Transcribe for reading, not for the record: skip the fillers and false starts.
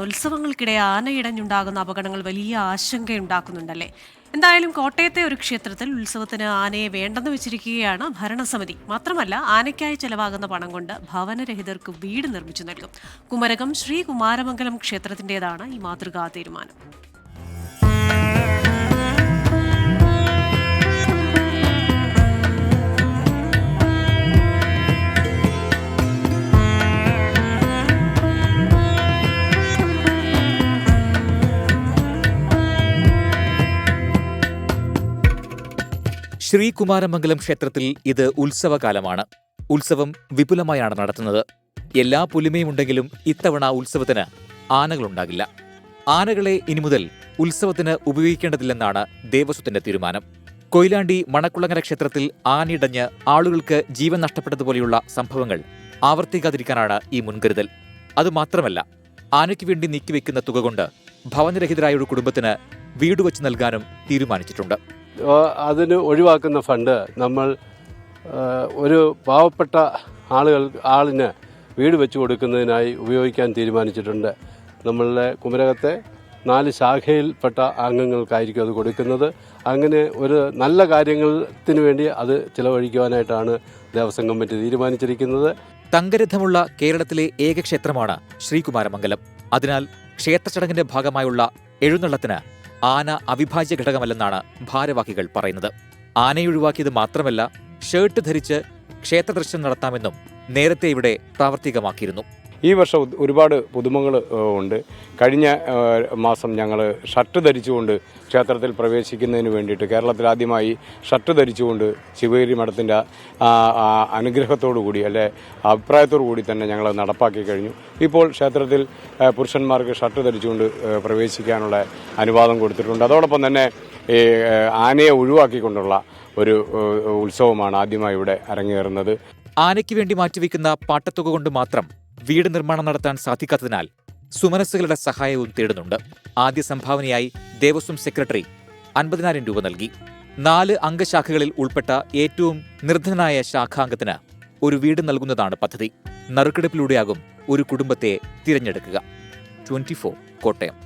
ഉത്സവങ്ങൾക്കിടെ ആനയിടഞ്ഞുണ്ടാകുന്ന അപകടങ്ങൾ വലിയ ആശങ്കയുണ്ടാക്കുന്നുണ്ടല്ലേ. എന്തായാലും കോട്ടയത്തെ ഒരു ക്ഷേത്രത്തിൽ ഉത്സവത്തിന് ആനയെ വേണ്ടെന്ന് വെച്ചിരിക്കുകയാണ് ഭരണസമിതി. മാത്രമല്ല, ആനയ്ക്കായി ചെലവാകുന്ന പണം കൊണ്ട് ഭവനരഹിതർക്ക് വീട് നിർമ്മിച്ചു നൽകും. കുമരകം ശ്രീ കുമാരമംഗലം ക്ഷേത്രത്തിന്റേതാണ് ഈ മാതൃകാ തീരുമാനം. ശ്രീ കുമാരമംഗലം ക്ഷേത്രത്തിൽ ഇത് ഉത്സവകാലമാണ്. ഉത്സവം വിപുലമായാണ് നടത്തുന്നത്. എല്ലാ പുലിമയുമുണ്ടെങ്കിലും ഇത്തവണ ഉത്സവത്തിന് ആനകളുണ്ടാകില്ല. ആനകളെ ഇനി മുതൽ ഉത്സവത്തിന് ഉപയോഗിക്കേണ്ടതില്ലെന്നാണ് ദേവസ്വത്തിന്റെ തീരുമാനം. കൊയിലാണ്ടി മണക്കുളങ്ങര ക്ഷേത്രത്തിൽ ആനയിടഞ്ഞ് ആളുകൾക്ക് ജീവൻ നഷ്ടപ്പെട്ടതുപോലെയുള്ള സംഭവങ്ങൾ ആവർത്തിക്കാതിരിക്കാനാണ് ഈ മുൻകരുതൽ. അതുമാത്രമല്ല, ആനയ്ക്ക് വേണ്ടി നീക്കിവെക്കുന്ന തുക കൊണ്ട് ഭവനരഹിതരായ ഒരു കുടുംബത്തിന് വീടുവച്ച് നൽകാനും തീരുമാനിച്ചിട്ടുണ്ട്. അതിന് ഒഴിവാക്കുന്ന ഫണ്ട് നമ്മൾ ഒരു പാവപ്പെട്ട ആളിന് വീട് വെച്ച് കൊടുക്കുന്നതിനായി ഉപയോഗിക്കാൻ തീരുമാനിച്ചിട്ടുണ്ട്. നമ്മളുടെ കുമരകത്തെ 4 ശാഖയിൽപ്പെട്ട അംഗങ്ങൾക്കായിരിക്കും അത് കൊടുക്കുന്നത്. അങ്ങനെ ഒരു നല്ല കാര്യത്തിന് വേണ്ടി അത് ചിലവഴിക്കുവാനായിട്ടാണ് ദേവസ്വം കമ്മിറ്റി തീരുമാനിച്ചിരിക്കുന്നത്. തങ്കരഥമുള്ള കേരളത്തിലെ ഏക ക്ഷേത്രമാണ് ശ്രീകുമാരമംഗലം. അതിനാൽ ക്ഷേത്രചടങ്ങിന്റെ ഭാഗമായുള്ള എഴുന്നള്ളത്തിന് ആന അവിഭാജ്യ ഘടകമല്ലെന്നാണ് ഭാരവാഹികൾ പറയുന്നത്. ആനയെ ഒഴിവാക്കിയത് മാത്രമല്ല, ഷർട്ട് ധരിച്ച് ക്ഷേത്രദർശനം നടത്താമെന്നും നേരത്തെ ഇവിടെ പ്രാവർത്തികമാക്കിയിരുന്നു. ഈ വർഷം ഒരുപാട് പുതുമകൾ ഉണ്ട്. കഴിഞ്ഞ മാസം ഞങ്ങൾ ഷർട്ട് ധരിച്ചുകൊണ്ട് ക്ഷേത്രത്തിൽ പ്രവേശിക്കുന്നതിന് വേണ്ടിയിട്ട് കേരളത്തിൽ ആദ്യമായി ഷർട്ട് ധരിച്ചുകൊണ്ട് ശിവഗിരി മഠത്തിൻ്റെ അനുഗ്രഹത്തോടു കൂടി അഭിപ്രായത്തോടു കൂടി തന്നെ ഞങ്ങൾ നടപ്പാക്കി കഴിഞ്ഞു. ഇപ്പോൾ ക്ഷേത്രത്തിൽ പുരുഷന്മാർക്ക് ഷർട്ട് ധരിച്ചുകൊണ്ട് പ്രവേശിക്കാനുള്ള അനുവാദം കൊടുത്തിട്ടുണ്ട്. അതോടൊപ്പം തന്നെ ആനയെ ഒഴിവാക്കിക്കൊണ്ടുള്ള ഒരു ഉത്സവമാണ് ആദ്യമായി ഇവിടെ അരങ്ങേറുന്നത്. ആനയ്ക്ക് വേണ്ടി മാറ്റിവെക്കുന്ന പാട്ടത്തുക കൊണ്ട് മാത്രം വീട് നിർമ്മാണം നടത്താൻ സാധിക്കാത്തതിനാൽ സുമനസ്സുകളുടെ സഹായവും തേടുന്നുണ്ട്. ആദ്യ സംഭാവനയായി ദേവസ്വം സെക്രട്ടറി 50,000 രൂപ നൽകി. 4 അംഗശാഖകളിൽ ഉൾപ്പെട്ട ഏറ്റവും നിർധനനായ ശാഖാംഗത്തിന് ഒരു വീട് നൽകുന്നതാണ് പദ്ധതി. നറുക്കെടുപ്പിലൂടെയാകും ഒരു കുടുംബത്തെ തിരഞ്ഞെടുക്കുക. 24 കോട്ടയം.